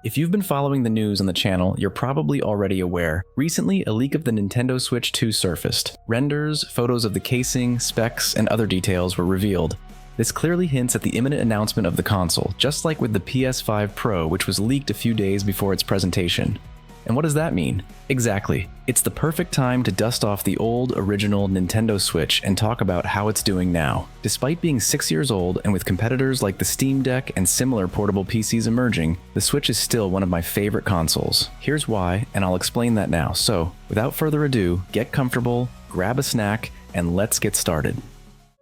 If you've been following the news on the channel, you're probably already aware. Recently, a leak of the Nintendo Switch 2 surfaced. Renders, photos of the casing, specs, and other details were revealed. This clearly hints at the imminent announcement of the console, just like with the PS5 Pro, which was leaked a few days before its presentation. And what does that mean? Exactly. It's the perfect time to dust off the old, original Nintendo Switch and talk about how it's doing now. Despite being 6 years old and with competitors like the Steam Deck and similar portable PCs emerging, the Switch is still one of my favorite consoles. Here's why, and I'll explain that now. So, without further ado, get comfortable, grab a snack, and let's get started.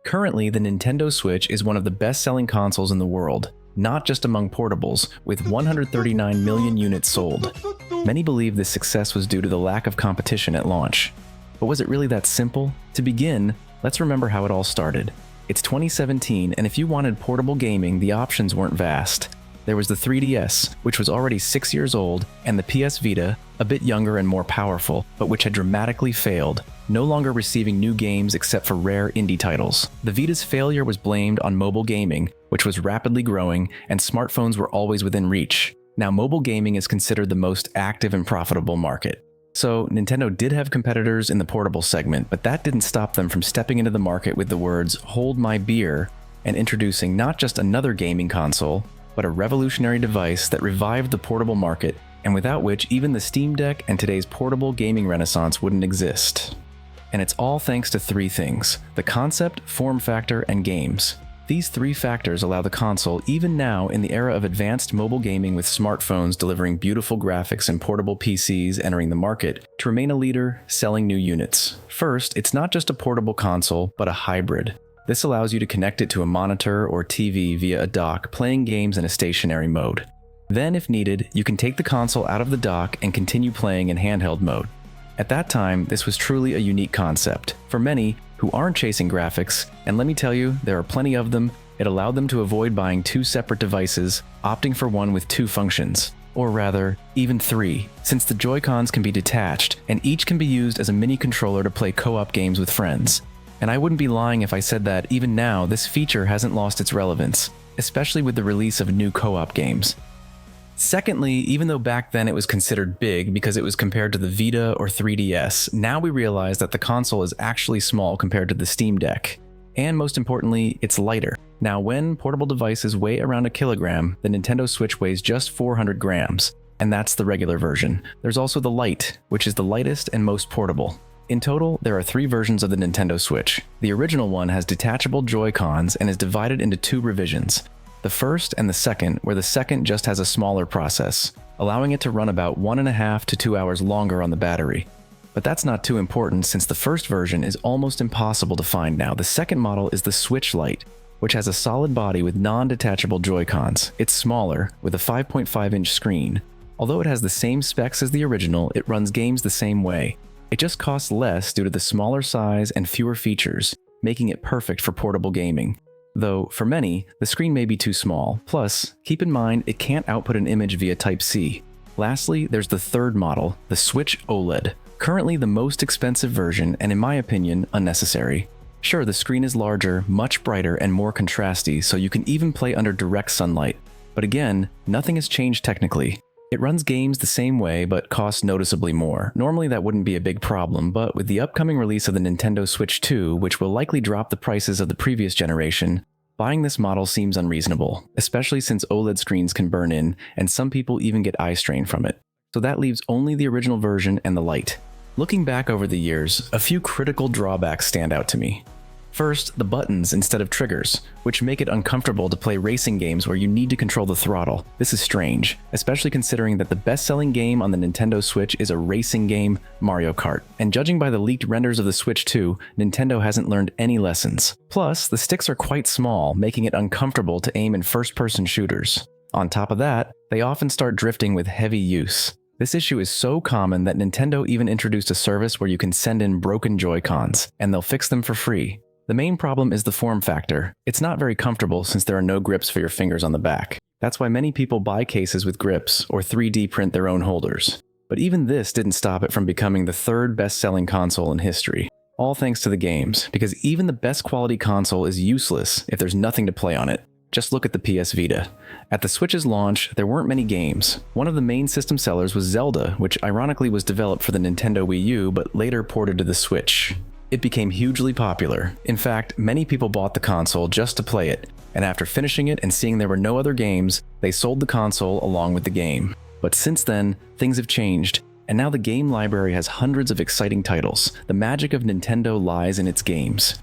Currently, the Nintendo Switch is one of the best-selling consoles in the world, not just among portables, with 139 million units sold. Many believe this success was due to the lack of competition at launch. But was it really that simple? To begin, let's remember how it all started. It's 2017, and if you wanted portable gaming, the options weren't vast. There was the 3DS, which was already 6 years old, and the PS Vita, a bit younger and more powerful, but which had dramatically failed, no longer receiving new games except for rare indie titles. The Vita's failure was blamed on mobile gaming, which was rapidly growing, and smartphones were always within reach. Now, mobile gaming is considered the most active and profitable market. So, Nintendo did have competitors in the portable segment, but that didn't stop them from stepping into the market with the words, "Hold my beer," and introducing not just another gaming console, but a revolutionary device that revived the portable market, and without which even the Steam Deck and today's portable gaming renaissance wouldn't exist. And it's all thanks to three things: the concept, form factor, and games. These three factors allow the console, even now in the era of advanced mobile gaming with smartphones delivering beautiful graphics and portable PCs entering the market, to remain a leader, selling new units. First, it's not just a portable console, but a hybrid. This allows you to connect it to a monitor or TV via a dock, playing games in a stationary mode. Then, if needed, you can take the console out of the dock and continue playing in handheld mode. At that time, this was truly a unique concept. For many who aren't chasing graphics, and let me tell you, there are plenty of them, it allowed them to avoid buying two separate devices, opting for one with two functions. Or rather, even three, since the Joy-Cons can be detached, and each can be used as a mini controller to play co-op games with friends. And I wouldn't be lying if I said that, even now, this feature hasn't lost its relevance, especially with the release of new co-op games. Secondly, even though back then it was considered big because it was compared to the Vita or 3DS, now we realize that the console is actually small compared to the Steam Deck. And most importantly, it's lighter. Now, when portable devices weigh around a kilogram, the Nintendo Switch weighs just 400 grams, and that's the regular version. There's also the Lite, which is the lightest and most portable. In total, there are three versions of the Nintendo Switch. The original one has detachable Joy-Cons and is divided into two revisions: the first and the second, where the second just has a smaller process, allowing it to run about 1.5 to 2 hours longer on the battery. But that's not too important since the first version is almost impossible to find now. The second model is the Switch Lite, which has a solid body with non-detachable Joy-Cons. It's smaller, with a 5.5-inch screen. Although it has the same specs as the original, it runs games the same way. It just costs less due to the smaller size and fewer features, making it perfect for portable gaming. Though, for many, the screen may be too small. Plus, keep in mind it can't output an image via Type-C. Lastly, there's the third model, the Switch OLED. Currently the most expensive version, and in my opinion, unnecessary. Sure, the screen is larger, much brighter, and more contrasty, so you can even play under direct sunlight. But again, nothing has changed technically. It runs games the same way, but costs noticeably more. Normally that wouldn't be a big problem, but with the upcoming release of the Nintendo Switch 2, which will likely drop the prices of the previous generation, buying this model seems unreasonable, especially since OLED screens can burn in, and some people even get eye strain from it. So that leaves only the original version and the Lite. Looking back over the years, a few critical drawbacks stand out to me. First, the buttons instead of triggers, which make it uncomfortable to play racing games where you need to control the throttle. This is strange, especially considering that the best-selling game on the Nintendo Switch is a racing game, Mario Kart. And judging by the leaked renders of the Switch 2, Nintendo hasn't learned any lessons. Plus, the sticks are quite small, making it uncomfortable to aim in first-person shooters. On top of that, they often start drifting with heavy use. This issue is so common that Nintendo even introduced a service where you can send in broken Joy-Cons, and they'll fix them for free. The main problem is the form factor. It's not very comfortable since there are no grips for your fingers on the back. That's why many people buy cases with grips or 3D print their own holders. But even this didn't stop it from becoming the third best-selling console in history. All thanks to the games, because even the best quality console is useless if there's nothing to play on it. Just look at the PS Vita. At the Switch's launch, there weren't many games. One of the main system sellers was Zelda, which ironically was developed for the Nintendo Wii U but later ported to the Switch. It became hugely popular. In fact, many people bought the console just to play it, and after finishing it and seeing there were no other games, they sold the console along with the game. But since then, things have changed, and now the game library has hundreds of exciting titles. The magic of Nintendo lies in its games.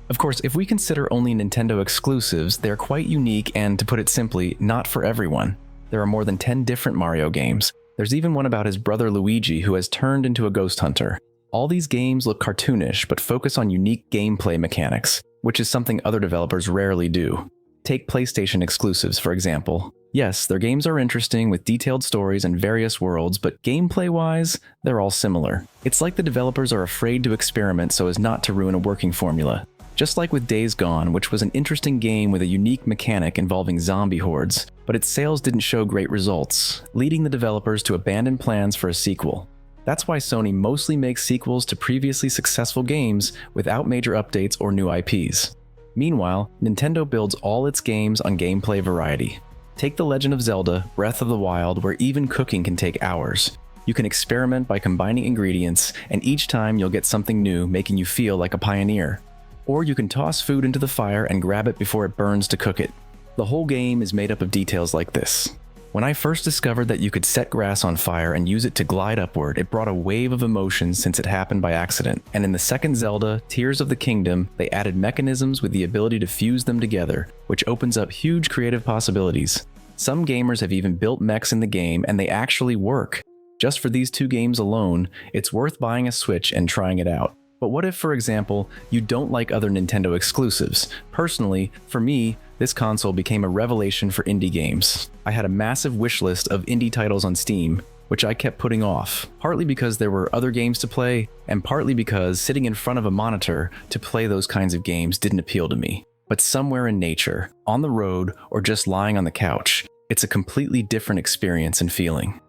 Of course, if we consider only Nintendo exclusives, they're quite unique and, to put it simply, not for everyone. There are more than 10 different Mario games. There's even one about his brother Luigi who has turned into a ghost hunter. All these games look cartoonish but focus on unique gameplay mechanics, which is something other developers rarely do. Take PlayStation exclusives, for example. Yes, their games are interesting with detailed stories and various worlds, but gameplay-wise, they're all similar. It's like the developers are afraid to experiment so as not to ruin a working formula. Just like with Days Gone, which was an interesting game with a unique mechanic involving zombie hordes, but its sales didn't show great results, leading the developers to abandon plans for a sequel. That's why Sony mostly makes sequels to previously successful games without major updates or new IPs. Meanwhile, Nintendo builds all its games on gameplay variety. Take The Legend of Zelda: Breath of the Wild, where even cooking can take hours. You can experiment by combining ingredients, and each time you'll get something new, making you feel like a pioneer. Or you can toss food into the fire and grab it before it burns to cook it. The whole game is made up of details like this. When I first discovered that you could set grass on fire and use it to glide upward, it brought a wave of emotion since it happened by accident. And in the second Zelda, Tears of the Kingdom, they added mechanisms with the ability to fuse them together, which opens up huge creative possibilities. Some gamers have even built mechs in the game, and they actually work. Just for these two games alone, it's worth buying a Switch and trying it out. But what if, for example, you don't like other Nintendo exclusives? Personally, for me, this console became a revelation for indie games. I had a massive wish list of indie titles on Steam, which I kept putting off, partly because there were other games to play, and partly because sitting in front of a monitor to play those kinds of games didn't appeal to me. But somewhere in nature, on the road, or just lying on the couch, it's a completely different experience and feeling.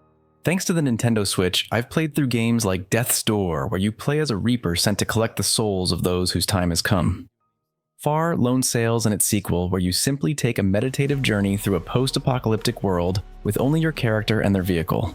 Thanks to the Nintendo Switch, I've played through games like Death's Door, where you play as a reaper sent to collect the souls of those whose time has come. Far Lone Sails and its sequel, where you simply take a meditative journey through a post-apocalyptic world with only your character and their vehicle.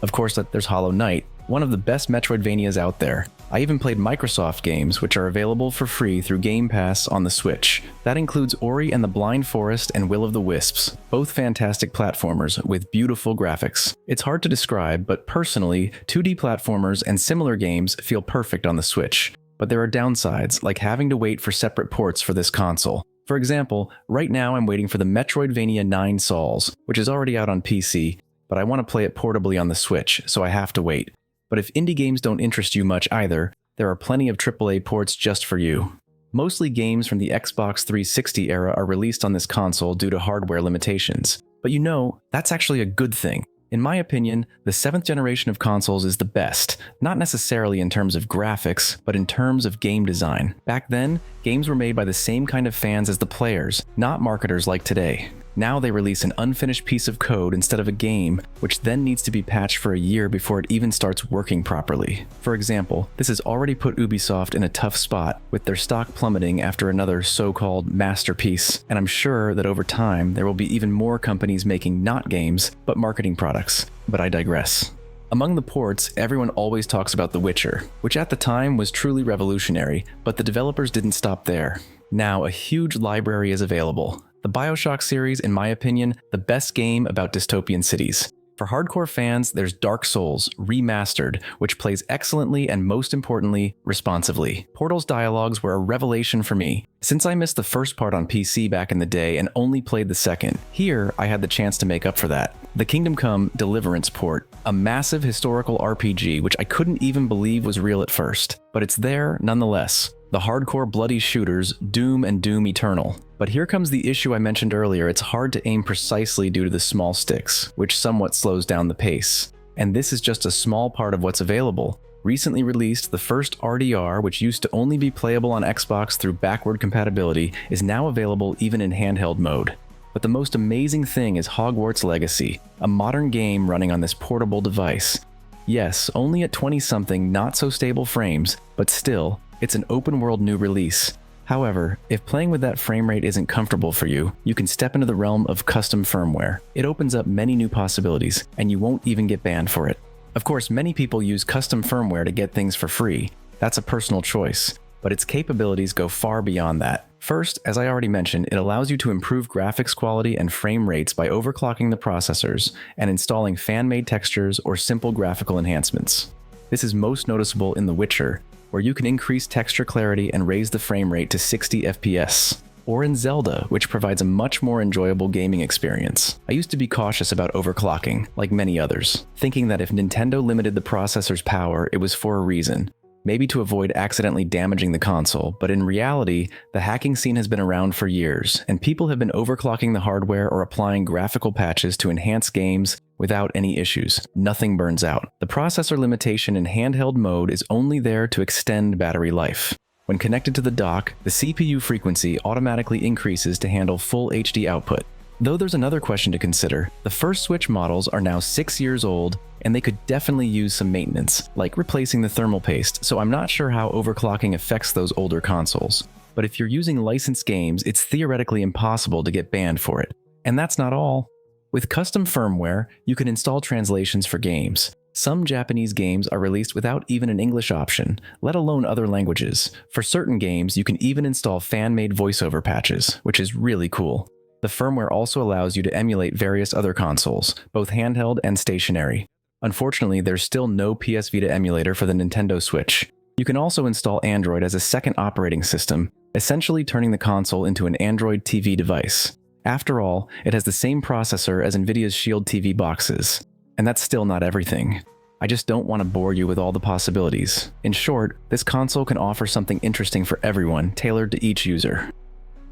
Of course, there's Hollow Knight, one of the best Metroidvanias out there. I even played Microsoft games, which are available for free through Game Pass on the Switch. That includes Ori and the Blind Forest and Will of the Wisps, both fantastic platformers with beautiful graphics. It's hard to describe, but personally, 2D platformers and similar games feel perfect on the Switch. But there are downsides, like having to wait for separate ports for this console. For example, right now I'm waiting for the Metroidvania 9 Souls, which is already out on PC, but I want to play it portably on the Switch, so I have to wait. But if indie games don't interest you much either, there are plenty of AAA ports just for you. Mostly games from the Xbox 360 era are released on this console due to hardware limitations. But you know, that's actually a good thing. In my opinion, the 7th generation of consoles is the best, not necessarily in terms of graphics, but in terms of game design. Back then, games were made by the same kind of fans as the players, not marketers like today. Now they release an unfinished piece of code instead of a game, which then needs to be patched for a year before it even starts working properly. For example, this has already put Ubisoft in a tough spot, with their stock plummeting after another so-called masterpiece, and I'm sure that over time there will be even more companies making not games, but marketing products. But I digress. Among the ports, everyone always talks about The Witcher, which at the time was truly revolutionary, but the developers didn't stop there. Now a huge library is available. The BioShock series, in my opinion, the best game about dystopian cities. For hardcore fans, there's Dark Souls, Remastered, which plays excellently and most importantly, responsively. Portal's dialogues were a revelation for me, since I missed the first part on PC back in the day and only played the second. Here, I had the chance to make up for that. The Kingdom Come Deliverance port, a massive historical RPG which I couldn't even believe was real at first, but it's there nonetheless. The hardcore bloody shooters, Doom and Doom Eternal. But here comes the issue I mentioned earlier, it's hard to aim precisely due to the small sticks, which somewhat slows down the pace. And this is just a small part of what's available. Recently released, the first RDR, which used to only be playable on Xbox through backward compatibility, is now available even in handheld mode. But the most amazing thing is Hogwarts Legacy, a modern game running on this portable device. Yes, only at 20-something not so stable frames, but still, it's an open-world new release. However, if playing with that frame rate isn't comfortable for you, you can step into the realm of custom firmware. It opens up many new possibilities, and you won't even get banned for it. Of course, many people use custom firmware to get things for free. That's a personal choice, but its capabilities go far beyond that. First, as I already mentioned, it allows you to improve graphics quality and frame rates by overclocking the processors and installing fan-made textures or simple graphical enhancements. This is most noticeable in The Witcher, where you can increase texture clarity and raise the frame rate to 60 FPS. Or in Zelda, which provides a much more enjoyable gaming experience. I used to be cautious about overclocking, like many others, thinking that if Nintendo limited the processor's power, it was for a reason. Maybe to avoid accidentally damaging the console, but in reality, the hacking scene has been around for years, and people have been overclocking the hardware or applying graphical patches to enhance games without any issues. Nothing burns out. The processor limitation in handheld mode is only there to extend battery life. When connected to the dock, the CPU frequency automatically increases to handle full HD output. Though there's another question to consider. The first Switch models are now 6 years old, and they could definitely use some maintenance, like replacing the thermal paste, so I'm not sure how overclocking affects those older consoles. But if you're using licensed games, it's theoretically impossible to get banned for it. And that's not all. With custom firmware, you can install translations for games. Some Japanese games are released without even an English option, let alone other languages. For certain games, you can even install fan-made voiceover patches, which is really cool. The firmware also allows you to emulate various other consoles, both handheld and stationary. Unfortunately, there's still no PS Vita emulator for the Nintendo Switch. You can also install Android as a second operating system, essentially turning the console into an Android TV device. After all, it has the same processor as Nvidia's Shield TV boxes. And that's still not everything. I just don't want to bore you with all the possibilities. In short, this console can offer something interesting for everyone, tailored to each user.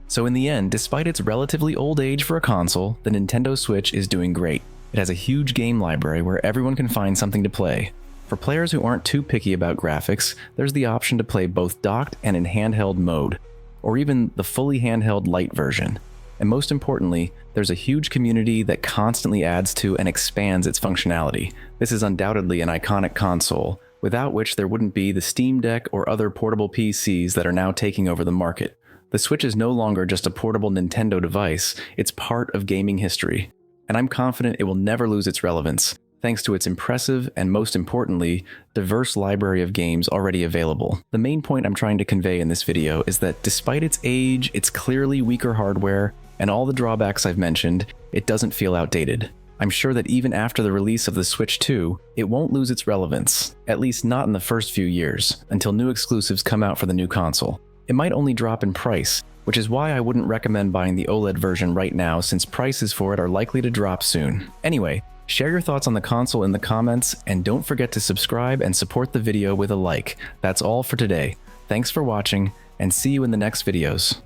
So in the end, despite its relatively old age for a console, the Nintendo Switch is doing great. It has a huge game library where everyone can find something to play. For players who aren't too picky about graphics, there's the option to play both docked and in handheld mode, or even the fully handheld light version. And most importantly, there's a huge community that constantly adds to and expands its functionality. This is undoubtedly an iconic console, without which there wouldn't be the Steam Deck or other portable PCs that are now taking over the market. The Switch is no longer just a portable Nintendo device, it's part of gaming history. And I'm confident it will never lose its relevance, thanks to its impressive and, most importantly, diverse library of games already available. The main point I'm trying to convey in this video is that despite its age, its clearly weaker hardware, and all the drawbacks I've mentioned, it doesn't feel outdated. I'm sure that even after the release of the Switch 2, it won't lose its relevance, at least not in the first few years, until new exclusives come out for the new console. It might only drop in price, which is why I wouldn't recommend buying the OLED version right now since prices for it are likely to drop soon. Anyway, share your thoughts on the console in the comments, and don't forget to subscribe and support the video with a like. That's all for today. Thanks for watching, and see you in the next videos.